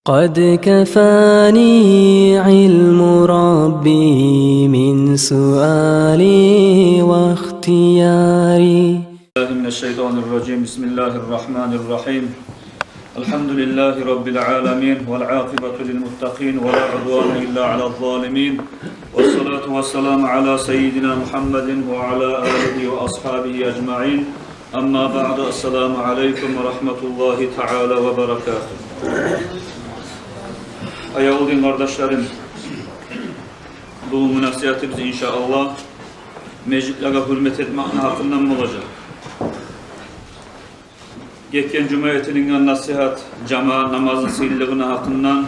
قد كفاني علم ربي من سؤالي واختياري. من الشيطان الرجيم. بسم الله الرحمن الرحيم. الحمد لله رب العالمين والعاقبة للمتقين ولا عدوان إلا على الظالمين، والصلاة والسلام على سيدنا محمد وعلى آله وأصحابه أجمعين. أما بعد، السلام عليكم ورحمة الله تعالى وبركاته. Ayağıldın kardeşlerim, bu münasiyatımız inşallah meclitlere hürmet etmek hakkından mı olacak? Geçen Cumhuriyetinin nasihat, cama namazın sihirliğine hakkından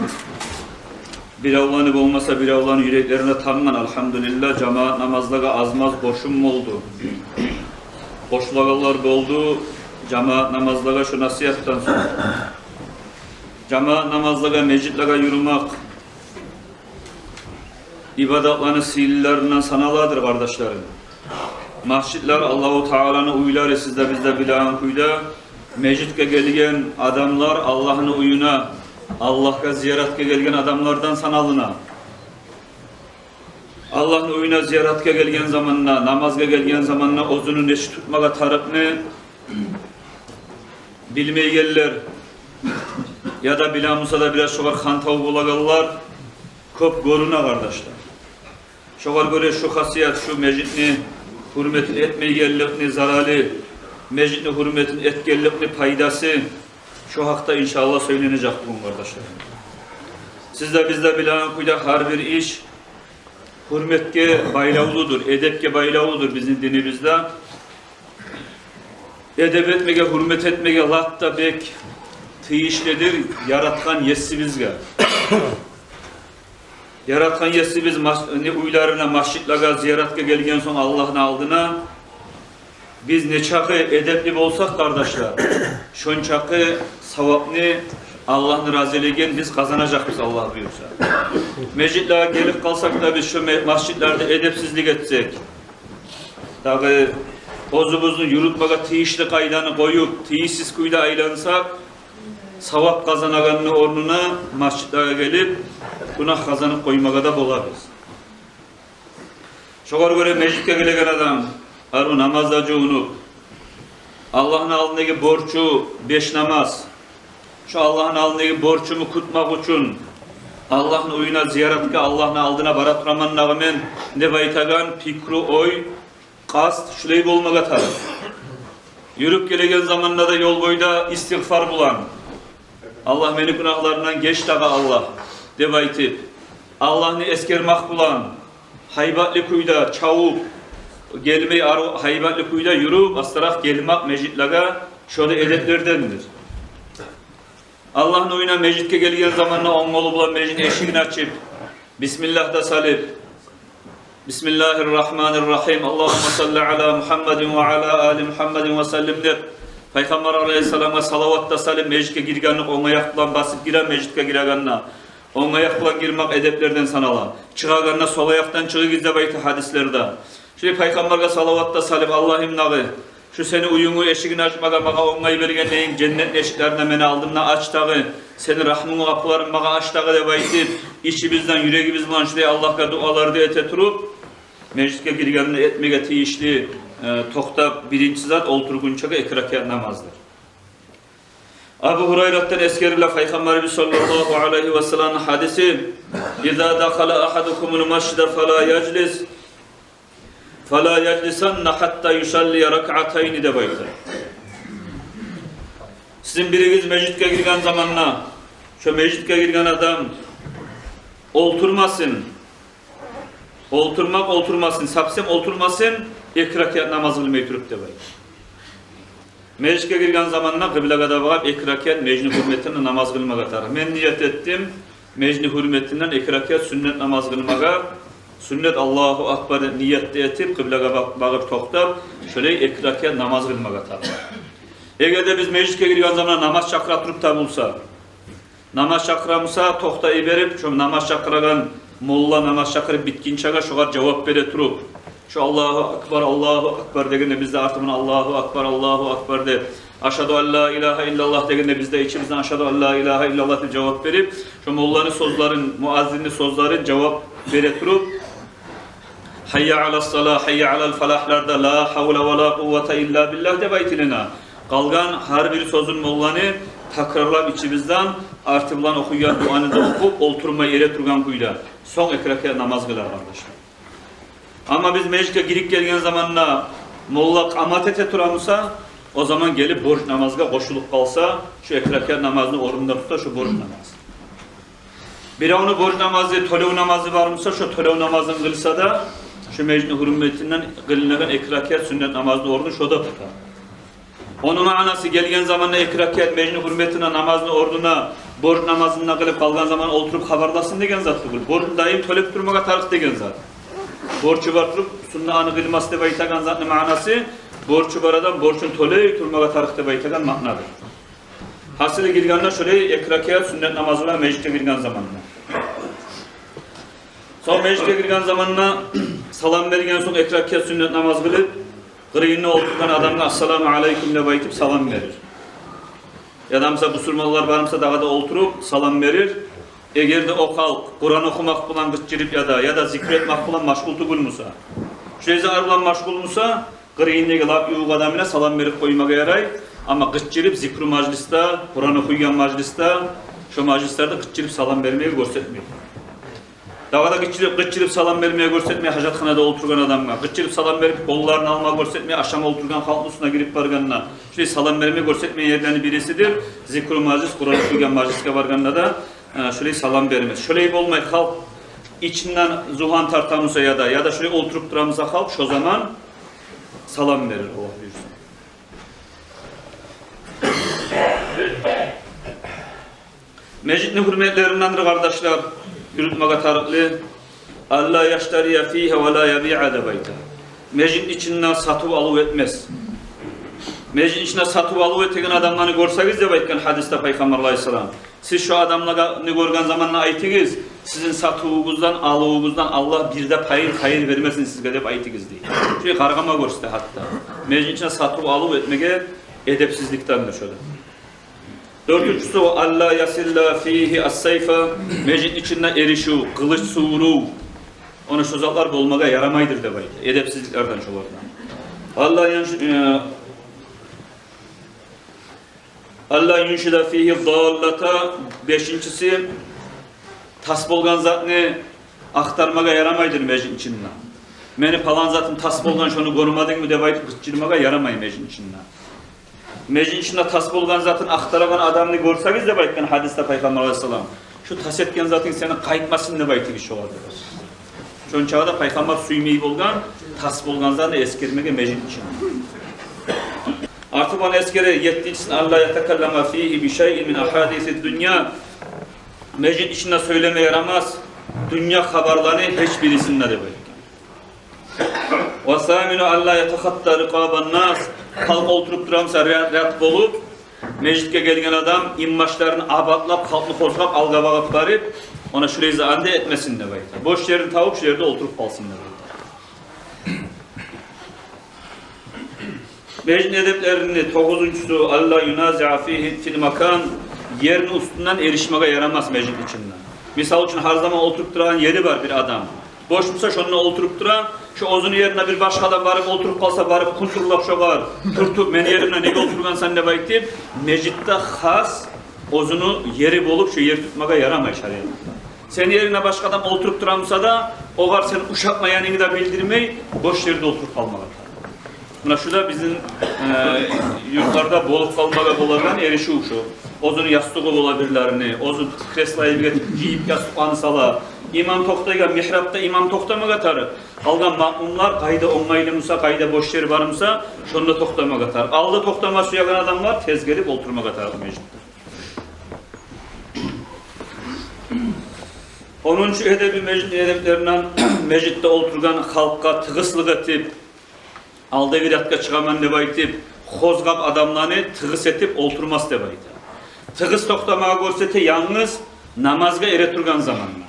bir avlanıp olmasa bir avlanın yüreklerine tanınan elhamdülillah cama namazlara azmaz boşum oldu. Boşluklar oldu, cama namazlara şu nasihattan sonra. Cama namazlara, meclitlere yürümek, ibadatlarının sihirlerinden sanalardır kardeşlerim. Masjidler Allah-u Teala'nın uyları, siz de biz de bilen kuyda. Meclitke gelgen adamlar Allah'ın uyuna, Allah'a ziyaretke gelgen adamlardan sanalına. Allah'ın uyuna ziyaretke gelgen zamanına, namazga gelgen zamanına ozunu neşi tutmaga tarıkını bilmeye gelirler. Ya da bilamusa da biraz şoğar kantav bulagallar, köp goruna kardeşler. Şoğar göre şu hasiyat, şu meclitini hürmetin etmeyi gellikni zararlı, meclitini hürmetin etgellikni paydası şu hakta inşallah söylenecek bu kardeşler. Siz de biz de bilen kuyda her bir iş hürmetke baylavludur, edepke baylavludur bizim dinimizde. Edep etmege, hürmet etmege latta bek tıyışlidir, yaratkan yesibizge. Yaratkan yesibiz uylarına, masjidlaga, ziyaretke gelgen son Allah'ın aldına biz ne çakı edepli olsak kardeşler, şun çakı savapni Allah'ın razı elegen biz kazanacak biz Allah buyursa. Meclitlere gelip kalsak da biz şu masjidlerde edepsizlik etsek, dağı bozumuzun yürütmaka tıyışlı kaydanı koyup tıyışsız kuyda aylansak, savap kazanaganını ornuna masjidlere gelip günah kazanıp koymaka da bulabiliriz. Şoğar göre meclitte gelegen adam arı namazda unup Allah'ın aldığındaki borcu 5 namaz, şu Allah'ın aldığındaki borcumu kutmak için Allah'ın uyuna ziyaretke Allah'ın aldığına barat raman nağmen ne baytagan pikru oy kast şuleyip olmaga taraf. Yürüp gelegen zamanında da yol boyda istiğfar bulan, Allah beni günahlarından geç daga Allah de baytip Allah'ını eskermak bulan, haybatlı kuyda çavup gelmeyi haybatlı kuyda yürüp astaraf gelmek meclitlere şöyle edeplerdendir. Allah'ın oyuna meclitke gelgen zamanla on olu bulan meclitin eşiğini açıp Bismillah da salip Bismillahirrahmanirrahim Allahümme salli ala Muhammedin ve ala ali Muhammedin ve sellim der. Peygamber aleyhisselama salavat da salim meclitke girganlık on ayakla basıp giren meclitke gireganına on ayakla girmek edeplerden sanala. Çıkaganına sol ayaktan çığı gizde bayti hadislerde. Şimdi Peygamber'e salavatta salim Allah'ım nağı şu seni uyumu eşiğini açmaga maga onayı bergen neyin cennet eşiklerine beni aldığımda aç dağı seni rahmını kapıların maga aç dağı de baytip içimizden yüreğimizden şuraya Allah'a duaları da eteturup meclitke girganını etmege tiyişli tokta birinci zat olturgunçaga ekrakya namazdır. Abu Hurayrat'tan eskeriyle Peygamberimiz sallallahu aleyhi ve sellem'in hadisi İzâ dakhala ahadukumul masjide felâ yeclis فَلَا يَجْلِسَنَّ حَتَّى يُسَلِّيَ رَكْعَتَيْنِ de bayılır. Sizin biriniz meclitke girgen zamanla, şu meclitke girgen adam olturmasın, olturmasın, sapsem olturmasın, iki rekat namaz kılmayı turup de bayılır. Meclitke girgen zamanla kıblaga da bakıp iki rekat meclis hürmetinden namaz kılmak atar. Ben niyet ettim, meclis hürmetinden iki rekat sünnet namaz kılmaka. Sünnet Allahu Akbar niyette etip kıblaga bakıp toktap şöyle ekrakya namaz kılmak atar. Eğer de biz mecliske girgen zaman namaz çakra turup da bulsa, namaz çakramsa tokta iberip şu namaz çakragan molla namaz çakrı bitkinçaga şoğar cevap bere turup şu Allahu Akbar degende bizde artımın Allahu Akbar de Aşhadu en la ilahe illallah degende biz de içimizden aşhadu en la ilahe illallah diye cevap verip şu mollanın sözlerin, muazzinli sözlerin cevap vere turup hayya alas salah, hayya alal falahlarda la havle ve la kuvvete illa billah de baytilina. Kalgan her bir sözün mollanı takrarlap içimizden artı bilan okuyan duanı da okup olturma yere turgan kuyla son ekrake namaz kılar kardeşler. Ama biz meclise girip gelgen zamanla molla qamat ete turamısa o zaman gelip borç namazga koşulup kalsa şu ekrake namazını orunda tutar şu borç namazı. Biri onu borç namazı, tolev namazı varmışsa şu tolev namazını kılsa da şu meclis hürmetinden kılınan ekrake sünnet namazını orunu şoda tutar. Onun anası gelgen zamanla ekrake meclis hürmetine namazını orduna borç namazına kılıp kalgan zaman oturup haberlasın degen zat bu. Borç daim tolep durmaga tarık degen zat. Borçu var turup sunna anı kılması deb aytagan zatın manası borçu var adam borçun tolep durmaga tarık deb aytagan ma'nadır. Hasılı girganlar şöyle ekrake sünnet namazına meclise girgan zamanla. Son meclise girgan zamanla salam bergen soň ekrake sünnet namaz kılıp kırıyınına oturgan adamga assalamu aleyküm deb aytıp salam verir. Yadamsa musulmanlar barımsa dağda oturup salam verir. Eğer de o halk Kur'an okumak bilan gıççırıp ya da zikretmek bilan maşgultu bulmusa, şöyle bilan maşgulmusa, kırıyınına lap yuğuk adamına salam verip koymaga yaray. Ama gıççırıp zikru majliste, Kur'an okuyan majliste, şu majlislerde gıççırıp salam vermeyi görsetmiyor. Dağda gıççırıp salam vermeye görsetmeye hacatxanada oturgan adamga, gıççırıp salam verip kollarını alma görsetmeye aşama oturgan halk üstüne girip barganına, şöyle salam vermeye görsetmeye yerlerini birisidir. Zikru majlis, Kur'an okuyan majliske barganına da şöyle salam vermez. Şöyle olmay halk içinden zuhan tartamısa ya da şöyle oturup duramısa halk şu zaman salam verir Allah buyursun. Mecid-i hürmetlerindendir kardeşler, yürütmeye tarıklı. Allah yaştariya fihe ve la yabi'a de bayta. Mecid içinden satıp alıp etmez. Mecid içinden satıp alıp ettiğin adamlarını görseniz de baytken hadiste Peygamber Aleyhisselam. Siz şu adamlarını görgen zamanla aytınız, sizin satıvınızdan, alıvınızdan Allah bir de hayır vermesin sizge dep aytınız diye. Şöyle kargama görste hatta. Mecid içinden satıp alıp etmege edepsizliktendir şöyle. Dördüncüsü Allah yasilla fihi as-sayfa, mecid içinde erişu, kılıç suğuru. Onu şu zatlar bulmaga yaramaydır de bayt. Edepsizliklerden şolardan. Allah yunşida fihi dallata, beşincisi tas bolgan zatını aktarmaga yaramaydır mecid içinde. Meni falan zatın tas bolgan şonu korumadın mı de bayt, gıççırmaga yaramay mecid içinde. Mecid içinde tas bolgan zatın aktaragan adamını görseniz de baytken hadiste Peygamber Aleyhisselam. Şu tas etken zatın senin kayıtmasın da baytı kişi olabilir. Şun çağda Peygamber suymeyi bolgan, tas bolgan zatını eskermege mecid içinde. Artık bana eskere yettiğinsin Allah yetekelleme fihi bi şey'in min ahadisi dünya. Mecid içinde söyleme yaramaz. Dünya haberlerini hiçbirisinde de baytken. Ve saminu Allah yetekhatta rikaban nas. Halk oturup duramsa rahat bolup, meclitke gelgen adam immaçlarını abatlap, halkını kozgap, alga bağıp barıp, ona şurayı zahande etmesin de bayta. Boş yerini tavuk şu yerde oturup kalsın da bayta. Meclis edeplerini 9'uncusu Allah yunazi'a fihi fil makan, yerin üstünden erişmeye yaramaz meclis içinden. Misal için her zaman oturup duran yeri var bir adam. Boşmuşsa şonuna oturup duran, şu ozunu yerine bir başka adam varıp oturup kalsa varıp kunturlap şoğar, turtup meni yerine nege oturgan sen de baytip, meclitte has ozunu yeri bolup şu yer tutmaga yaramay şariatta. Senin yerine başka adam oturup duramsa da, o var senin uşatmayanını da bildirmeyi, boş yerde oturup kalmaga. Buna şu da bizim yurtlarda bolup kalmaga bolardan erişi şu. Ozunu yastığı olabilirlerini, ozun kreslayı bir giyip yastıklarını sala. İmam toktayga, mihrapta imam toktamaga tarı. Algan ma'mumlar kayda ongaylımsa, kayda boş yer varımsa, şonda toktamaga tarı. Aldı toktama suyagan adamlar tez gelip oturmaga tarı meclitte. 10. edebi meclis edeplerinden meclitte oturgan halkka tığıslık etip, aldı viratga çıkaman deb aytip, hozgap adamlarını tığıs etip oturmaz deb aytı. Tığıs toktamaga görsete yalnız namazga ere turgan zamanla.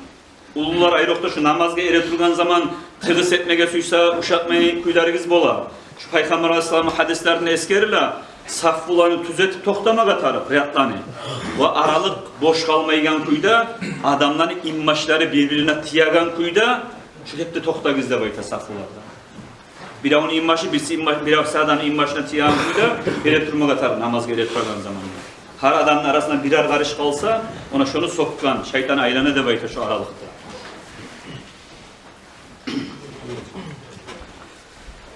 Ulular ayrıqda şu namazga ere turgan zaman tığıs etmege suysa uşatmayı kuylarınız bola. Şu Peygamber Aleyhisselam'ın hadislerini eskerila, saf bulanı tüzetip toktamaga tarıp riyatlanı. Ve aralık boş kalmaygan kuyda adamların immaçları birbirine tiyagan kuyda şu hep de tokta gizle bayta saf bulanlar. Bir onun immaçı, bir aksadan immaçına tiyagan kuyda bir turmaga tarıp namaz geretirgan zamanında. Her adamın arasında birer karış kalsa ona şunu sokkan, şeytan aylanı da bayta şu aralıkta.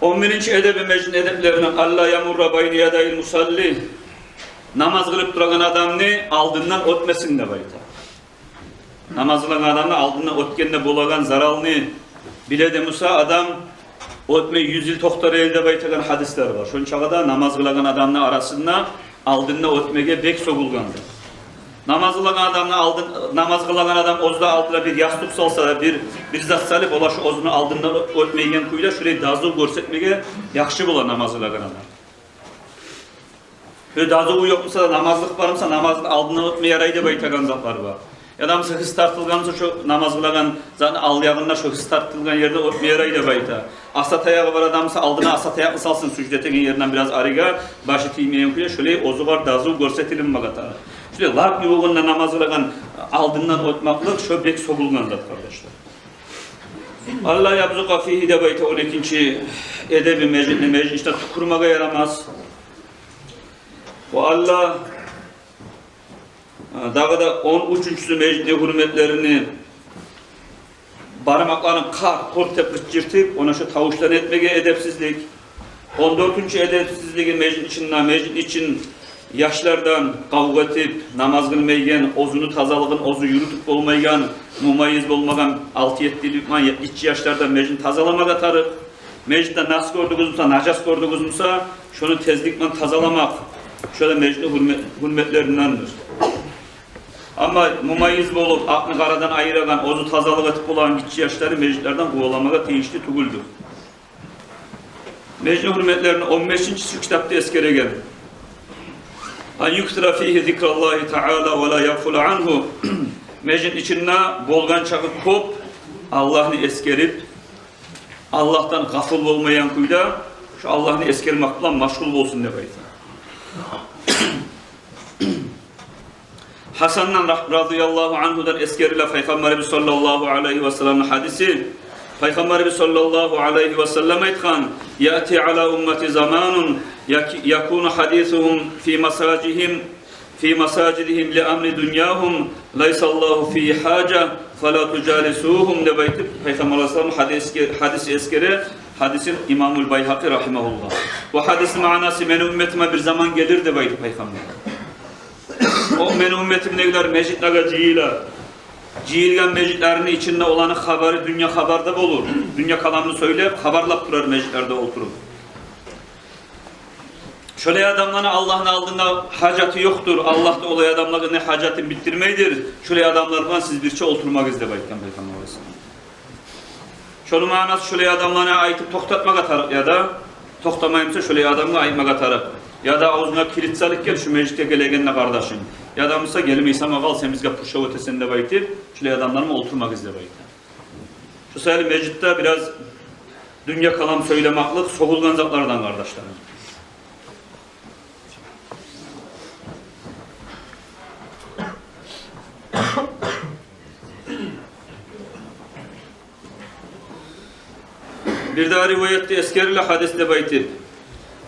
11. edebi meclis edeplerinden Allah yamurra bayni yadayil musalli namaz kılıp duran adamını aldığından ötmesin de bayta. Namaz kılan adamını aldığından ötkenine bulagan zaralını bile de Musa adam ötme 100 yıl toktarı elde baytagan hadisler var. Şunun çağda namaz kılan adamla arasında aldığında ötmege bek sokulgandı. Namaz kılan adam ozda altına bir yastık salsa da bir zat salip ola şu ozunu aldığında ötmeyen kuyla şurayı dazı görsetmege yakşı bula namaz kılan adam. Şöyle dazı yokmuşsa da namazlık varımsa namazın aldığında ötmeye yaraydı baytagan zatlar var. Ya da hız tartılgansa şu namaz kılan zaten alyağında şu hız tartılgan yerde ötmeye yaraydı bayta. Asat ayağı var adamsa aldığına asat ayağı salsın sücdetekin yerinden biraz arıga başı tiymeyen kuyla şöyle ozu var dazı görsetelim bagata. Şöyle lak yuğunla namaz kılan aldığından ötmaklık şu bek sobulgan zat kardeşler. Allah yabzuka fihi de bayta 12. edebi mecliste tukurmaga yaramaz. O Allah dağı da 13. mecliste hürmetlerini barmaklarını kor tepkit cirtip ona şu tavuştan etmege edepsizlik. 14. edepsizliği meclis için yaşlardan kavga etip, namaz kılmaygen, ozunu tazalığın, ozu yürütüp olmaygan, mumayyiz olmagan 6-7 iç yaşlardan meclis tazalamaga tarıp, mecliste nas gördüğümüzse, najas gördüğümüzse, şunu tezlikle tazalamak, şöyle meclis hürmetlerindendir. Ama mumayyiz olup, aklını karadan ayıragan, ozu tazalık etip olan iç yaşları meclislerden kovalamaga teyişli tuguldur. Meclis hürmetlerini 15. şu kitapta eskere geldi. An yuktira fihi zikrallahi ta'ala ve la yagfulu anhu. Meclis içinde bolgan çağı kop, Allah'ını eskerip, Allah'tan gaful olmayan kuyda, şu Allah'ını eskermekle maşgul olsun ne bayta. Hasan'dan radıyallahu anhu'dan eskeriyle Peygamberimiz sallallahu aleyhi ve sellem'in hadisi, Peygamberimiz sallallahu aleyhi ve sellem aytkan, yati ala ummeti zamanun yakunu hadisuhum fi masajidihim li amri dunyahum laysallahu fi haca fala tujalisuhum ne baytı Peygamber sallallahu hadisi eskeri hadisin İmamul Bayhaqi rahimahullah. Bu hadisin manası benim ümmetime bir zaman gelir de baytı Peygamber. O benim ümmetim neler mecitlaga ciyiler. Cihilgen mecitlerinin içinde olanı haberi dünya haberde olur. Dünya kalanını söyleyip haberlap durar mecitlerde oturup. Şöyle adamların Allah'ın aldığında hacatı yoktur. Allah da olay adamların ne hacatını bitirmeydir. Şöyle adamlarla siz birçe oturmak izle bayken Peygamber Aleyhisselam. Şöyle manası şöyle adamlarına ayıtıp toktatmak atar ya da toktamayımsa şöyle adamla ayıtmak atar. Ya da ağzına kilitsalık gel şu meclite gelegenle kardeşim. Ya da mısa gelmeyse magal sen bizga puşa ötesinde baytır. Şöyle adamlarıma oturmak izle baytır. Şu sayılı meclitte biraz dünya kalam söylemaklık soğulgan zatlardan kardeşlerim. Bir daha rivayette eskeriyle hadisle baytır.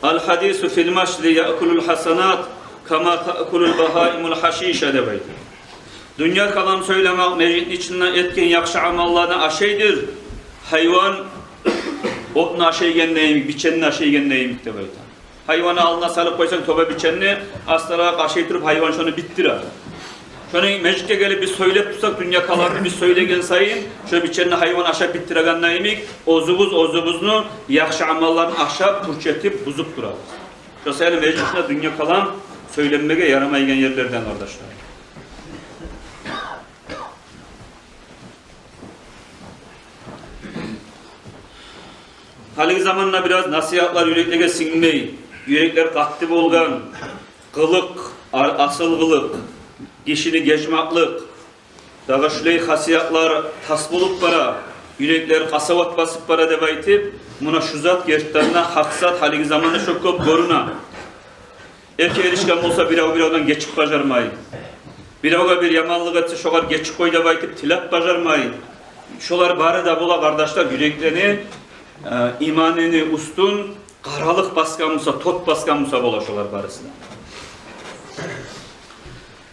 Al hadisu fil maşli ya'kulul hasanat kama ta'kulul bahaimul haşişe de baytır. Dünya kalam söylemek meclisin içinden etken yakşı amallarına aşeydir. Hayvan otun aşeygen neyimik, biçenin aşeygen neyimik de baytır. Hayvanı alına salıp koysan toba biçenini aslara aşeytirip hayvan şunu bittirir. Şunu meclite gelip biz söyleyip tutsak dünya kalanını biz söylegen sayın. Şöyle biçenini hayvan aşağı bittiragan neyimik, ozubuzunu yakşı amallarını aşağı purçetip buzup durar. Şu sayılı meclisinde dünya kalan söylenmeye yaramaygen yerlerden kardeşler. Hali zamanla biraz nasihatlar yüreklere sinmeyi, yürekler katlı bolgan, kılık, asıl kılık, kişini geçmaklık, daha şöyle hasiyatlar tas bulup para, yürekler kasavat basıp para debaytip, buna şu zat gerçekten haksat hali zamanla çok köp koruna. Erke erişken bolsa birao-biraodan geçip bajarmay. Biraoga bir yamanlık etse şolar geçip koy dep aytıp tilap bajarmay. Şolar bari da bola kardeşler yüreklerini, imanini ustun, karalık baskan musa, tot baskan musa bola şolar barısına.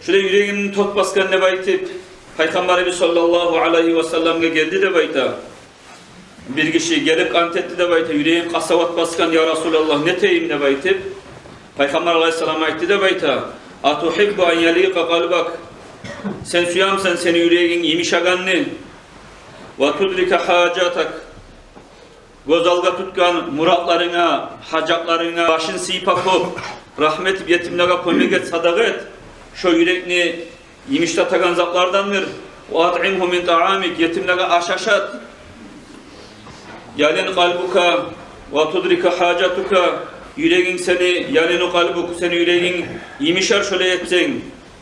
Şöyle yüreğinin tot baskan ne baytıp, Peygamberimiz sallallahu aleyhi ve sellem'e geldi de bayta. Bir kişi gelip antetti de bayta, yüreğin kasavat baskan ya Resulallah ne teyim ne baytıp. Peygamber aleyhisselam aytti de bayta. Atuhibbu en yalika kalbak. Sen suyamsan seni yüreğin yemişaganını. Ve tudrika hacatak. Gözalga tutkan muratlarına, hacaklarına başın sipakop. Rahmet yetimlere koymak et, sadak et. Şu yürekni yemişte takan zatlardandır. Ve at'imhu min ta'amik. Yetimlere aşaşat. Yalin kalbuka ve tudrika hacatuka. Yüreğin seni, yalinu kalbuk, seni yüreğin yemişer şöyle etsen.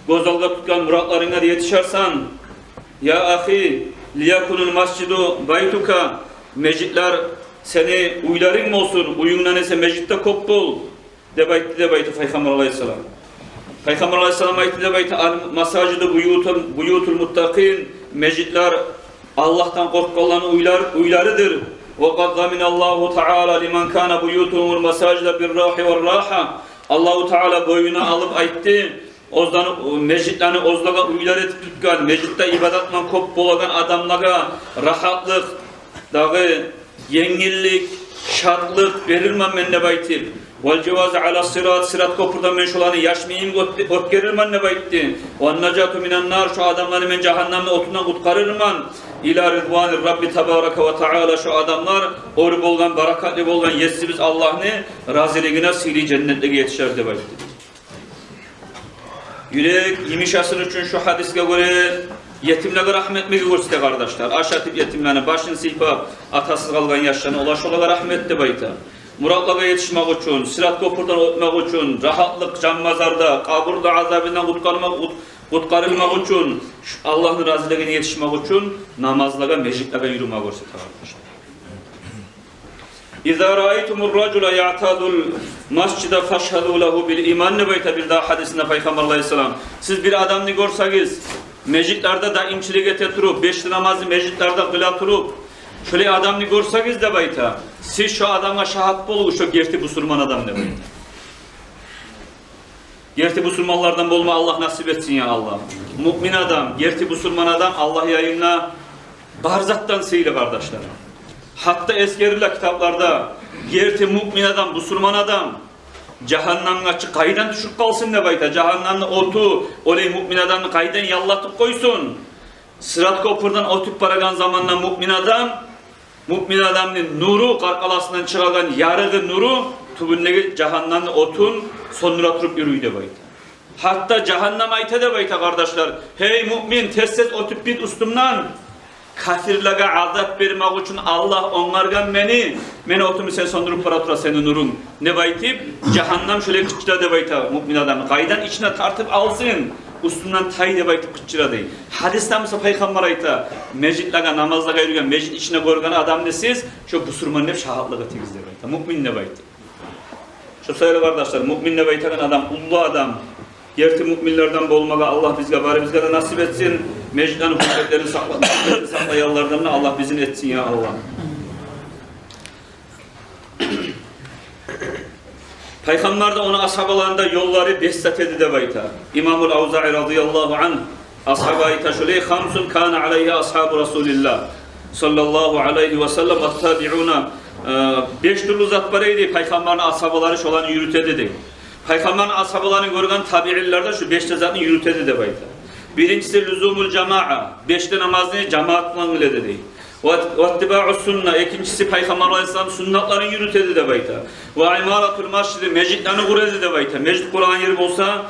Gözalga tutkan muratlarına yetişersen. Ya ahi, liyakunul mascidu baytuka. Mecitler seni uyların mı olsun? Uyundan ise mecitte kop bol. De baytı Peygamber aleyhisselam. Peygamber aleyhisselam aytti de baytı al masacidu buyutul muttaqin. Mecitler Allah'tan korkanların uylarıdır. وَقَدْ ضَمِنَ اللّٰهُ تَعَالَى لِمَنْ كَانَ بُيُوتُهُمُ الْمَسَاجِدَ بِالرَّاحِ وَالرَّاحَةِ Allahu Teala boyuna alıp aytti. Ozdan mecitlerini ozlaga uylar etip tutkan, mecitte ibadatman kop bolagan adamlara rahatlık, dağı, yengillik, şartlık verilmem men ne baytip. Vel cevaze ala sirat kopurdan men şolanı yaşmayayım ot gerilmen ne baytti. Ve necatu minen nar şu adamları men cehennemde otundan kutkarırman. İlâ rıdvanir Rabbi tebareke ve teâlâ şu adamlar oru bolgan, barakatli bolgan yetsimiz Allah'ını raziliğine sili cennetlige yetişer de baytti. Yürek yemişasın için şu hadiske göre yetimlere rahmet mi görsete kardeşler. Aşatip yetimlerini başını silpap atasız kalgan yaşlarına ulaşılaga rahmet de bayta. Muratlaga yetişmek için, sirat kopurdan ötmek için, rahatlık canmazarda, kaburda azabından kutkarılmak için, Allah'ın razılığına yetişmek için namazlaga, meclitlere yürümek görsete kardeşler. İzâ râitumur râcula ya'tâdul mascida faşhedû lehu bil iman ne bayta bir daha hadisinde Peygamber aleyhisselam. Siz bir adamını görseniz, meclitlerde daimçilik eteturup, beşli namazı meclitlerde kılaturup, şöyle adamını görseniz de bayta, siz şu adama şahat bolu, şu gerti busurman adam ne bayta. Gerti busurmanlardan bolma Allah nasip etsin ya Allah. Mümin adam, gerti busurman adam Allah yayınla barzattan seyli kardeşler. Hatta eskirirler kitaplarda gerti mümin adam, busurman adam cehennemden açık kaydan düşüp kalsın ne bayta. Cehennemden otu, olay mümin adamını kaydan yallatıp koysun. Sırat kopurdan otup paragan zamanla mümin adamın nuru karkalasından çıkargan yarığı nuru tübündeki cehennemden otun sonuna turup yürüyde bayta. Hatta cehennem ayta de bayta kardeşler. Hey mümin tesset otup bit ustumdan. Kafirlere azap vermek için Allah onlardan meni otumu sen sondurup paratura senin nurun. Ne baytip? Cehennem şöyle kıçıra de bayta mümin adamı. Kaydan içine tartıp alsın. Üstünden tay de baytip kıçıra dey. Hadisten mesela Peygamber ayta meclitlere namazlara yürüyen meclit içine görgen adam ne siz? Şu busurmanın hep şahatlığı temiz de bayta. Mümin ne baytip? Şu sayılı kardeşler mümin ne baytakan adam, ullu adam. Gerti müminlerden bolmaga Allah bizge bari bizge de nasip etsin. Meclilerin hürmetlerini saklayanlardan Allah bizin etsin ya Allah. Peygamber de onun ashabalarında yolları besletedi de bayta. İmamul Avza'i radıyallahu anh ashaba ayta şöyle hamsun kana aleyhi ashabu Resulillah sallallahu aleyhi ve sellem ve tabi'una 5 türlü zat baraydı Peygamberin ashabaları şolanı yürütedi de. Peygamberin ashabalarını görgen tabi'illerde şu 5 zatını yürütedi de bayta. Birincisi lüzumul cema'a. 5'te namazını cemaatla ile dedi. Ve ittiba'us sunna. İkincisi Peygamber Aleyhisselam sünnetlerini yürütedi de bayta. Ve imaratul mascidi. Mecitlerini kuredi de bayta. Mecid Kur'an yeri olsa,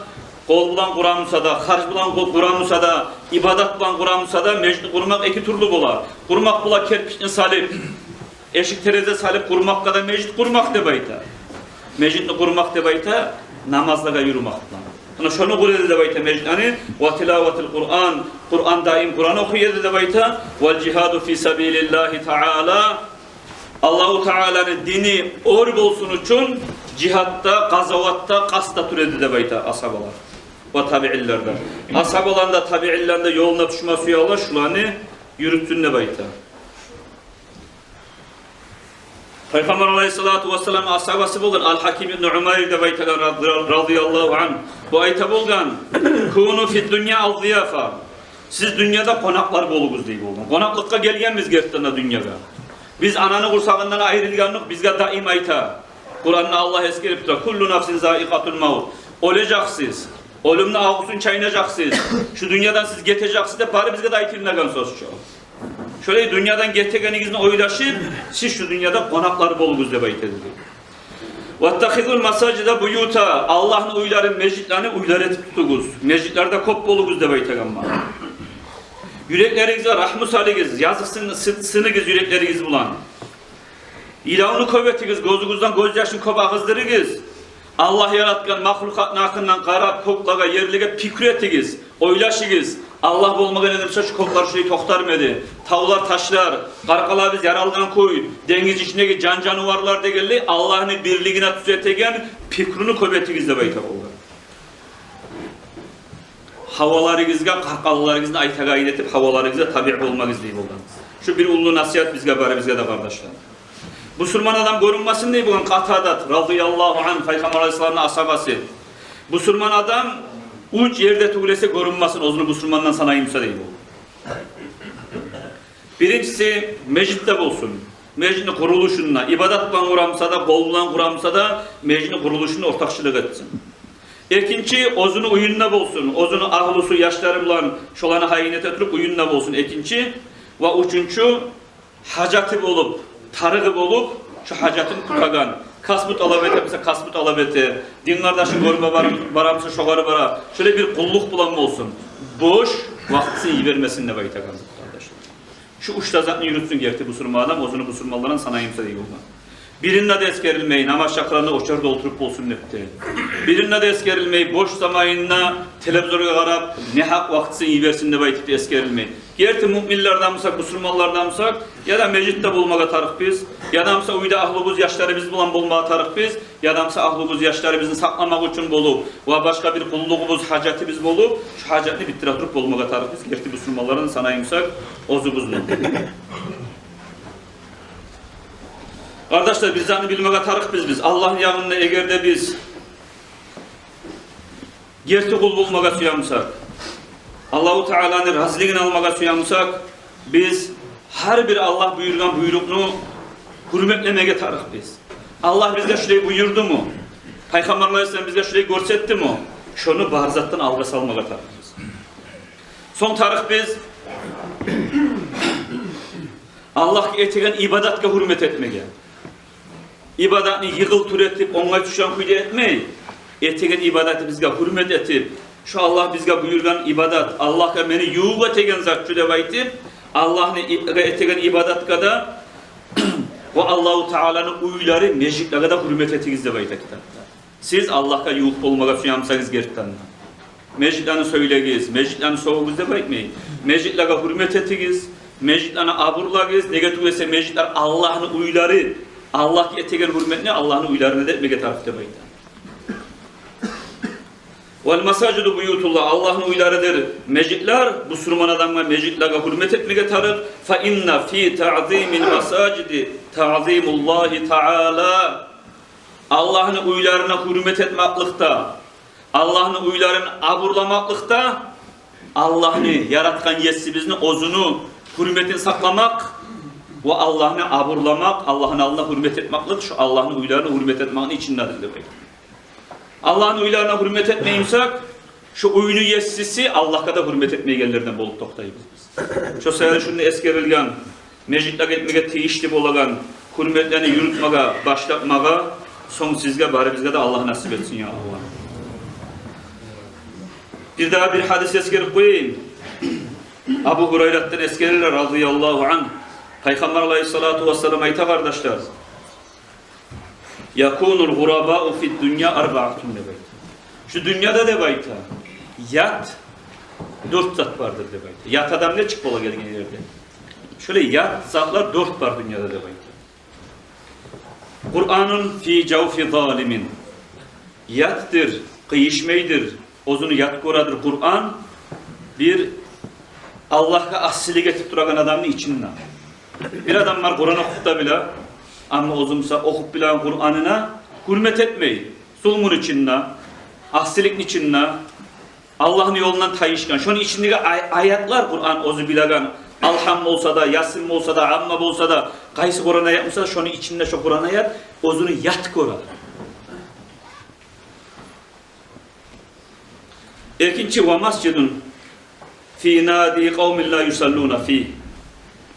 kol bulan Kur'an musada, harç bulan Kur'an musada, ibadat bulan Kur'an musada, mecid kurmak iki türlü bolar. Kurmak bula kerpiçini salip, eşik tereze salip kurmak kadar mecid kurmak de bayta. Mecidni kurmak de bayta, namazlara yürümek. Ana şunu kuredi de bayta mecdani ve tilavetul Kur'an. Kur'an daim Kur'an okuyedi de bayta vel cihadu fi sabilillahi Teala. Allahu Teala'nın dini or bolsun üçün cihatta, gazavatta, qasda türedi de bayta asabalar. Ve tabi'illerden. Asabalan da tabi'illerden de yoluna düşme suyalar şulanı yürüttün de bayta. Peygamber aleyhissalatu vesselam ashabası bolgan Al-Hakim ibn Umayr de baytalar radıyallahu anh. Bu ayta bolgan kunu fid dünya al-ziyafa. Siz dünyada konaklar boluguz deyip bolgan. Konaklıkka gelgenmiz gertten dünyada. Biz ananı kursağından ayrılganlık bizge daim ayta. Kur'an'da Allah eskerip de kullu nafsin zaiqatul maut. Olacaksınız. Ölümle ağusunu çayınacaksınız. Şu dünyadan siz geteceksiniz de bari bizge de aytilinagan söz çok. Şöyle dünyadan getegenizini oylaşıp siz şu dünyada konakları boluguz de bayt edildi. Vattahidul masacida buyuta. Allah'ın uyları, mecitlerini uylar etip tutuguz. Mecitlerde kop boluguz de bayt edildi. Yüreklerinize rahmu saligiz, yazısını sınıgiz yürekleriniz bulan. İlahını kuvvetiniz, gözünüzden gözyaşını kopağızdırıgiz. Allah yaratkan mahlukatın hakkından qarab, toklaga, yerlige pikretigiz, oylaşıgiz. Allah bolmagan edimse şu koklar şurayı toktarmedi. Tavlar taşlar, qarqalar biz yaralgan koy, dengiz içindeki can canavarlar degelli Allah'ın birliğine tüzetegen pikrunu kuvvetiniz de bayta oldu. Havalarınızga, qarqalarınızga aytaga ayetip havalarınızga tabi' olmagız deyip oldu. Şu bir ulu nasihat bizge bari bizge de kardeşler. Müslüman adam görünmesin diye bugün Katadat radıyallahu anh Peygamber Aleyhisselam'ın ashabası. Müslüman adam uç yerde tügülese görünmesin, ozunu Müslümandan sana imsa deyip oldu. Birincisi meclitte olsun. Meclitin kuruluşuna, ibadatla kuramsa da, kolla kuramsa da meclitin kuruluşuna ortakçılık etsin. İkinci, ozunu uyunla bolsun. Ozunu ahlusu, yaşları bulan, şolanı hayinet ettirip uyunla bolsun. İkinci, ve üçüncü, hacatı olup, tarığı olup, şu hacatını kutagan. Kasbut alabete, mesela kasbut alabete, din kardeşi görme varamsa şogarı vara. Şöyle bir kulluk bulanma olsun. Boş, vaktisi iyi vermesin de bayta kardeşler. Şu uçta zaten yürütsün gerti bu adam, ozunu bu sürmaların sanayimse değil olma. Birinde de eskerilmeyi, namaz şaklarında oçarda oturup olsun netti. Birinde de eskerilmeyi, boş zamanında televizyona karab, ne hak vaktisi iyi versin de baytıp eskerilmeyi. Gerti müminlerden mısak, Müslümanlardan mısak, ya da meclitte bulmağa tarık biz, ya da mısa uyda ahlubuz yaşları biz bulan bulmağa tarık biz, ya da mısa ahlubuz yaşları bizim saklamak için bolup, ve başka bir kulluğumuz, hacati biz bolup, şu hacatını bittiraturup bulmağa tarık biz, gerti Müslümanların sanayımsak, ozubuzlu. Kardeşler bizden bilmeye tarık biz. Allah'ın yanında eğer de biz gerti kul bulmağa suyamsak, Allah-u Teala'nın razılığını almağa suyamsak, biz her bir Allah buyurgan buyrukunu hürmetlemeye tarık biz. Allah bizde şurayı buyurdu mu? Peygamber Aleyhisselam bizde şurayı görsetti mi? Şunu barzattan algı salmağa tarık biz. Son tarık biz Allah'a etigen ibadatga hürmet etmeye. İbadatını yığıl türetip, onga düşen kuyda etmeyi, etigen ibadatı bizge hürmet etip, şu Allah bizge buyurgan ibadat, Allah'a beni yuğu etegen zat cüdeva etip, Allah'ın etigen ibadatka da, ve Allah-u Teala'nın uyları, mecliklere de hürmet etiniz de bayta kitapta. Siz Allah'a yuğu olmağa suyamsanız gertten. Mecliklerini söyleyiz, mecliklerini soğuğuz da baytmeyin. Mecliklere hürmet etiniz, mecliklerini aburlayız, negatif ise meclikler Allah'ın uyları, Allah etegen hürmetine Allah'ın uylarını da etmeye tarif demeyin. Vel masacidu buyutullah Allah'ın uylarıdır. Mecitler bu Müslüman adamla mecitlerine hürmet etmeye tarif. Fa inna fi ta'zimil masacidi ta'zimullahi Teala. Allah'ın uylarına hürmet etmeklikte, Allah'ın uylarını aburlamaklıkta, Allah'ını yaratkan yesibizini, ozunu, hürmetini saklamak, ve Allah'ını aburlamak, Allah'ın Allah'ına hürmet etmeklik, şu Allah'ın uylarına hürmet etmenin içindedir demek. Allah'ın uylarına hürmet etmeyimsek, şu uyunu yessisi Allah'a da hürmet etmeye gelirden bolup toktayız biz. Şu sayıda şunu eskerilgen, meclitlak etmeye teyişli bolagan, hürmetlerini yürütmeye, başlatmaya, son sizge bari bizge de Allah nasip etsin ya Allah. Bir daha bir hadis eskerip koyayım. Abu Hureyre'den eskerirler radıyallahu anh. Peygamber Aleyhissalatu vesselam ayta kardeşler. Yakunul guraba'u fid dünya arba'atun debayt. Şu dünyada debayta. Yat 4 zat vardır debayta. Yat adam ne çık bola gelgen yerde. Şöyle yat zatlar 4 var dünyada debayta. Kur'an'ın fi cevfi zalimin. Yattır, kıyışmeydir, ozunu yat koradır Kur'an. Bir Allah'a asili getirip duragan adamın içinden. Bir adam var Kur'an okup da bile, ama ozumsa okup bilen Kur'an'ına hürmet etmeyi. Sulmun içinden, asilik içinden, Allah'ın yolundan tayışkan. Şunun içindeki ayetler Kur'an ozu bilagan. Alham olsa da, Yasin olsa da, Amma olsa da, kaysı Kur'an'a yapmışsa da şunun içinde şu Kur'an'a yat, ozunu yat korar. İkinci ve mascidun fi nadi kavmin la yusalluna fi.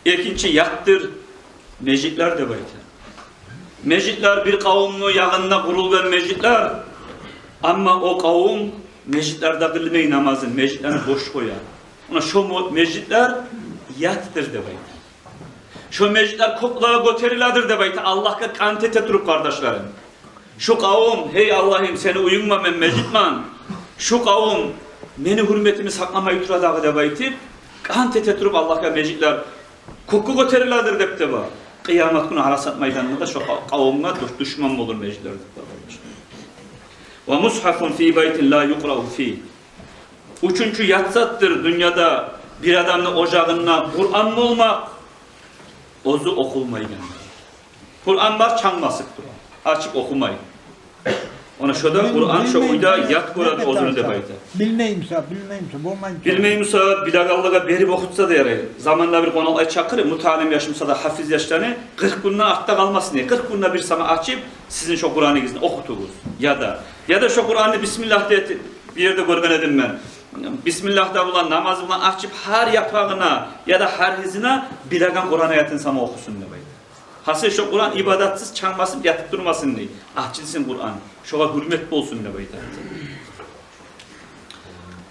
İkinci yattır mecitler de baytı. Mecitler bir kavmin yanında kurulgan mecitler, ama o kavim mecitlerde kılmayı namazın, mecitlerini boş koyar. Ona şu mecitler yattır de baytı. Şu mecitler koklağa göteriladır de baytı. Allah'a kantete durup kardeşlerim. Şu kavim, hey Allah'ım seni uyumma men mecitman. Şu kavim meni hürmetimi saklamayı turadağı da baytı. Kantete durup Allah'a mecitler koku göteriladır dep de var. Kıyamet günü Arasat meydanında şu kavimle düşman olur mecitler. Ve mushafun fi beytin la yuqra'u fi. Üçüncü yatsattır dünyada bir adamın ocağına Kur'an mı olmak? Ozu okulmayı. Kur'an var çanmasıktır. Açık okumayı. Ona şurada Kur'an şu uyda yat Kur'an ozunu da baydı. Bilmeyimse, bolmayımsa. Bilmeyimse bilagallığa berip okutsa da yarayı. Zamanla bir konalay çakırı, mutalim yaşımsa da hafiz yaşlarını 40 gününe artta kalmasın diye. 40 gününe bir sana açıp sizin şu Kur'an'ı gizini okutuguz. Ya da şu Kur'an'ı Bismillah diye bir yerde görgen edin ben. Bismillah'da bulan, namaz bulan açıp her yaprağına ya da her hizine bilagan Kur'an ayetini sana okusun diye baydı. Hasıl şu Kur'an ibadatsız çanmasın, yatıp durmasın diye. Açılsın Kur'an. Şoğa hürmetli olsun diye baydı.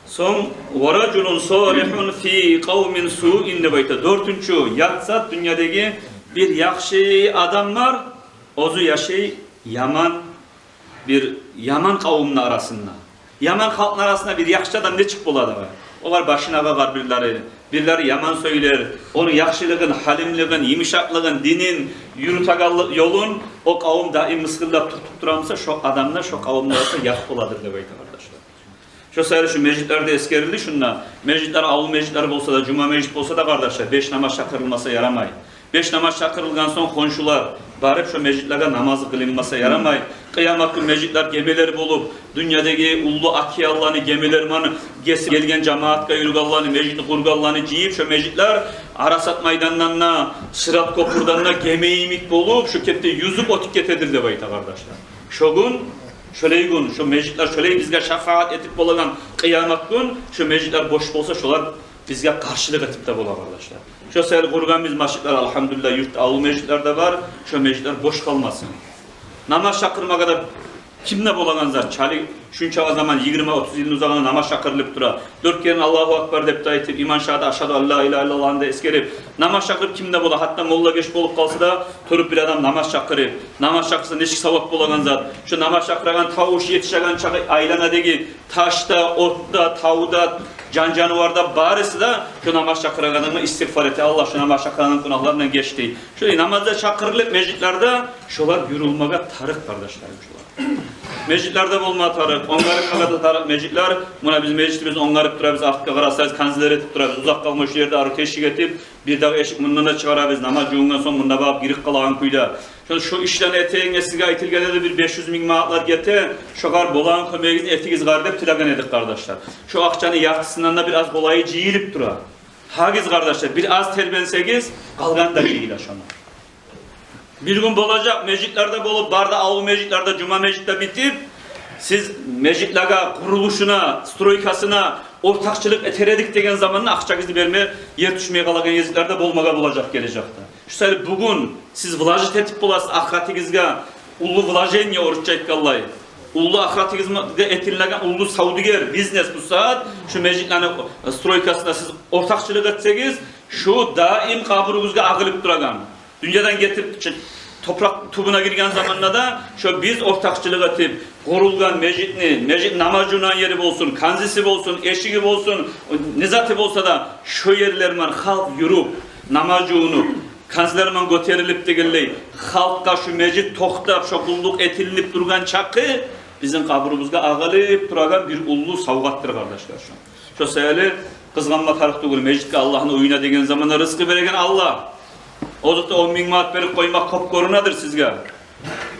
Son varaculun salihun fi kavmin su'in diye baydı. Dördüncü yatsat dünyadaki bir yakşı adam var. Ozu yaşay yaman kavmin arasında. Yaman halkın arasında bir yakşı adam ne çık buladı var. O var başına bakar birileri yaman söyler. Onun yakşılığın, halimliğin, yumuşaklığın, dinin, yürütagallık yolun o kavim daim mıskıldap tutup duramsa şu adamlar şu kavimler arasında yak buladır de bayta kardeşler. Şu sayılı şu meclitlerde eskerildi şunla. Meclitler avlu meclitler olsa da, cuma meclit olsa da kardeşler 5 namaz şakırılmasa yaramay. 5 namaz şakırılgan son konşular barıp şu meclitlere namazı kılınmasa yaramay. Kıyamet günü meclitler gemileri bulup dünyadaki ullu akiyallarını gemilermanı gesip gelgen cemaat kayırgallarını meclitli kurgallarını ciyip şu meclitler Arasat meydanlarına, Sırat kopurdanına gemiyimik bulup şu kepte yüzüp otik getedir de bayta kardeşler. Şogun şöyle gün şu meclitler şöyle bizge şefaat etip bolagan kıyamet gün şu meclitler boş olsa şolar bizge karşılık etip de bola kardeşler. Şu sayılı kurgan biz masjidler elhamdülillah yurtta avlu meclitlerde var. Şu meclitler boş kalmasın. Namaz şakırma kadar kimle bolagan zat? Çali şunça zaman 20-30 yılın uzağına namaz şakırılıp dura. 4 kere Allahu Akbar dep dayıtır. İman şahada aşhadu en la ilahe illallah'ını da eskerip. Namaz şakır kimle bola? Hatta molla geç bolup kalsa da turup bir adam namaz şakırıp. Namaz şakırsa neşik savap bolagan zat. Şu namaz şakıragan tavuş yetişagan çakı aylanadaki taşta, otta, tavuda, can canavarda barisi de şu namaz şakıraganın istiğfar eti. Allah şu namaz şakıraganın günahlarından geçti. Şöyle namazda şakırılıp meclitlerde şolar yürülmeye tarık kardeşlerim şolar. Meclitlerde olma tarık, ongarıp kalada tarık meclitler. Buna biz meclitimiz ongarıp durarız, artık karasayız, kanziler etip durarız. Uzak kalmış yerde arı teşvik etip bir daha eşik bundan da çıkararız. Namaz cuğundan son bunda bağıp girik kalağın kuyda. Şu işten eteğine size itilgede de bir 500 bin maatlar getir. Şu kadar bolağın kömeğiniz etigiz gardep tilagan edik kardeşler. Şu akçanın yartısından da biraz kolayı ciyilip durar. Hagiz kardeşler, bir az terbensegiz, kalgan da ciyil aşana. Bir gün olacak, meclitlerde bulup, barda avlu meclitlerde, cuma meclitte bitip, siz meclitlere, kuruluşuna, stroikasına, ortakçılık eteredik degen zamanla akçakizni vermeye, yer düşmeye kalagan yeziklerde bolmaga bulacak gelecekte. Şu sayı bugün siz vlajı tetip bulasınız ahiratigizge, ulu vlajenya oruçça etkallayı. Ulu ahiratigizge etinlegen ulu saudiger, biznes bu saat, şu meclitlerin stroikasına siz ortakçılık etseniz, şu daim kaburuguzga ağılıp duragan. Dünyadan getirip toprak tubuna girgen zamanla da şu biz ortakçılık etip kurulgan mecit namazcınan yeri olsun, kanzisi olsun, eşiği olsun, nizatı olsa da şu yerler var halk yürüp namazcığını Kanzlerman göterilip degelley, halkka şu mecit toktap, şu kulluk etilinip durgan çakı, bizim kaburumuzga ağalıp duragan bir ullu savgattır kardeşler şu an. Şu sayılı kızganma tarık dugul, mecitke Allah'ın oyuna degen zamanda rızkı beregen Allah. Ozukta 10.000 manat berip koymak kop korunadır sizge.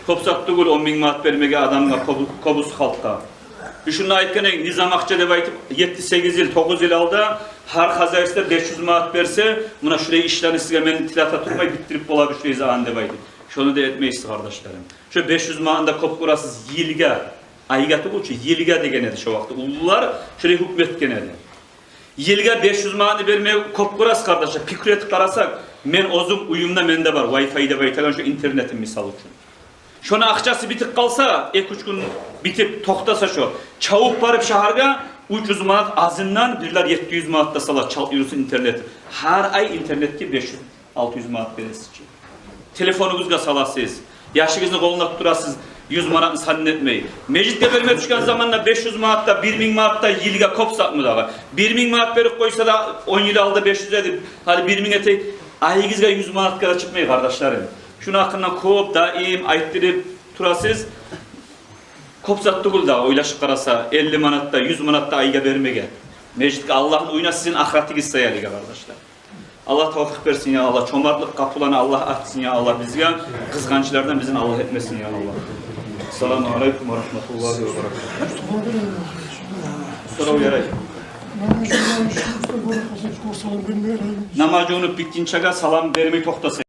Kopsat dugul 10.000 manat bermege adamga, kobus halkka. Şunu aytkenek Nizam Akça dep aytıp 7-8 yıl, 9 yıl aldı. Har hazayisler 500 manat berse, buna şurayı işlerini sizge meni tilata tutmay bittirip bola bir şurayı zağın dep aytıp. Şunu da etmeyiz kardeşlerim. Şu 500 manat kop kurasız yilga, aygatı bu ki yilga degenedi şu vakti. Ulular şurayı hükmetkenedi. Yilga 500 manat vermeye kop kuras kardeşler. Pikret karasak, men ozum uyumda mende var. Wi-Fi'de baytagan şu internetin misal için. Şuna akçası bitik kalsa, 2-3 gün bitip toktasa şu, çabuk barıp şaharga 300 manat azından birler 700 manat da salar çal yürüsün internet. Her ay internetki 500-600 manat veresiz ki. Telefonunuzga salasız, yaşınızı koluna tuturasız, 100 manatını zannetmeyin. Mecit'te verme düşken zamanla 500 manat da 1000 manat da yılga kopsak mı da var? 1000 manat verip koysa da 10 yıl aldı 500 edip, hadi 1000 ete ayınızga 100 manat kadar çıkmayın kardeşlerim. Şunu hakkında kop, daim, ayıttırıp turasız kopsat dugul da oylaşıp karasa 50 manatta, 100 manatta ayga vermege. Mecitke Allah'ın uyuna sizin ahiretlik isteyeliga kardeşler. Allah tevfik versin ya Allah. Çomarlık kapılarını Allah açsın ya Allah bizge. Kıskançlardan bizim Allah etmesin ya Allah. Selamun aleyküm ve rahmetullahi ve berekatuhu. Sonra uyaray. Namazı unup bittiğin çaga salam vermeyi toktasın.